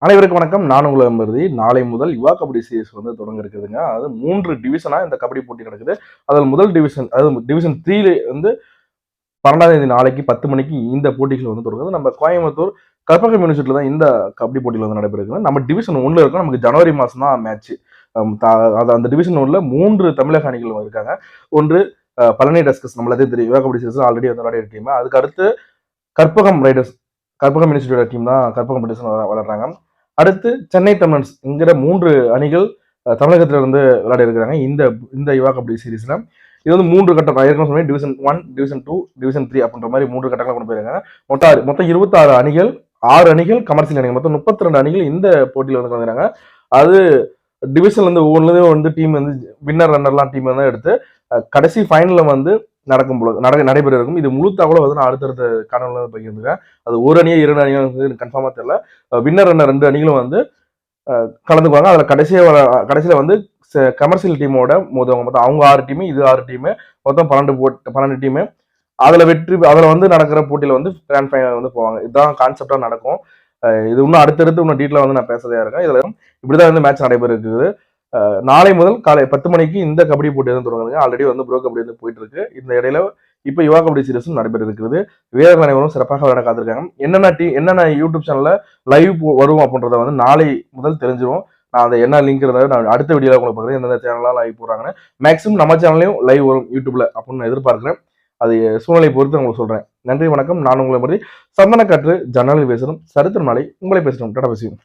அனைவருக்கும் வணக்கம். நான் உங்கள் அமர்தி. நாளை முதல் யுவா கபடி சீரிஸ் தொடங்க இருக்குதுங்க. அது 3 டிவிஷனா இந்த கபடி போட்டி நடக்குது. அதில் முதல் டிவிஷன், அதாவது டிவிஷன் 3 12ஆம் தேதி நாளைக்கு 10 மணிக்கு இந்த போட்டிகள் தொடங்குது. நம்ம கோயம்புத்தூர் கற்பகம் யூனிவர்சிட்டியில் தான் இந்த கபடி போட்டியில் நடைபெறுகிறது. நம்ம டிவிஷன் 1 இருக்கோம். நமக்கு ஜனவரி மாதம் தான் மேட்ச். அந்த டிவிஷன் 1ல 3 தமிழக அணிகள் இருக்காங்க. ஒன்று பழனி டஸ்கஸ், நம்மளதே தெரியும், யுவா கபடி சீரிஸ் ஆல்ரெடி விளையாடிய டீம். அதுக்கு அடுத்து கற்பகம் ரைடர்ஸ், கற்பகம் யூனிவர்சிட்டியோட டீம் தான் கற்பகம் ரைடர்ஸ் விளையாடுறாங்க. அடுத்து சென்னை தமிழன்ஸ் என்கிற 3 அணிகள் தமிழகத்துல விளையாடி இருக்கிறாங்க இந்த யுவா கபடி சீரீஸ்ல. இது 3 கட்டம். நான் ஏற்கனவே சொன்னேன், டிவிஷன் 1, டிவிஷன் 2, டிவிஷன் 3 அப்படின்ற மாதிரி 3 கட்டங்களை கொண்டு போயிருக்காங்க. மொத்தம் 26 அணிகள், 6 அணிகள் கமர்ஷியல் அணிகள், மொத்தம் 32 அணிகள் இந்த போட்டியில் கலந்துக்கிறாங்க. அது டிவிஷன்ல ஒவ்வொன்றும் டீம் வின்னர் ரன்னர்லாம் டீம் எடுத்து கடைசி ஃபைனல்ல நடக்கும் போது நடைபெற இருக்கும். இது முழு தகவலை நான் அடுத்தடுத்த காணொலியில பகிர்ந்துக்கிறேன். அது ஒரு அணியோ 2 அணியோ கன்ஃபார்மா தெரியல. வின்னர் ரன்னர் 2 அணிகளும் கலந்துக்குவாங்க. அதுல கடைசியில கமர்ஷியல் டீமோட மோதுவாங்க. மொத்தம் அவங்க 6 டீம், இது 6 டீம், மொத்தம் 12 டீம். அதுல நடக்கிற போட்டியில கிராண்ட் ஃபைனல் போவாங்க. இதுதான் கான்செப்டா நடக்கும். இது இன்னும் அடுத்தடுத்து டீட்டெயிலா நான் பேசுறதா இருக்கேன். இதுல இப்படிதான் மேட்ச் நடைபெற இருக்குது. நாளை முதல் காலை 10 மணிக்கு இந்த கபடி போட்டி தொடங்குதுங்க. ஆல்ரெடி ப்ரோ கபடி போயிட்டு இருக்கு. இந்த இடையில இப்ப யுவா கபடி சீரிஸும் நடைபெற இருக்கிறது. வீரர்கள் அனைவரும் சிறப்பாக விளையாட காத்திருக்காங்க. என்னென்ன யூடியூப் சேனல்ல லைவ் வரும் அப்படின்றத நாளை முதல் தெரிஞ்சிடும். நான் அந்த என்ன லிங்க் இருந்தாலும் நான் அடுத்த வீடியோல உங்களுக்கு பார்க்குறேன். எந்தெந்த சேனல்லாம் லைவ் போடுறாங்கன்னு. மேக்ஸிமம் நம்ம சேனல்லையும் லைவ் வரும் யூடியூப்ல அப்படின்னு நான் எதிர்பார்க்கிறேன். அது சூழ்நிலை பொறுத்து உங்களுக்கு சொல்றேன். நன்றி, வணக்கம். நான் உங்களை மாதிரி சந்தன காற்று ஜன்னலில் பேசணும். சரித்திர நாளை உங்களை பேசணும். டாடா பேசுவோம்.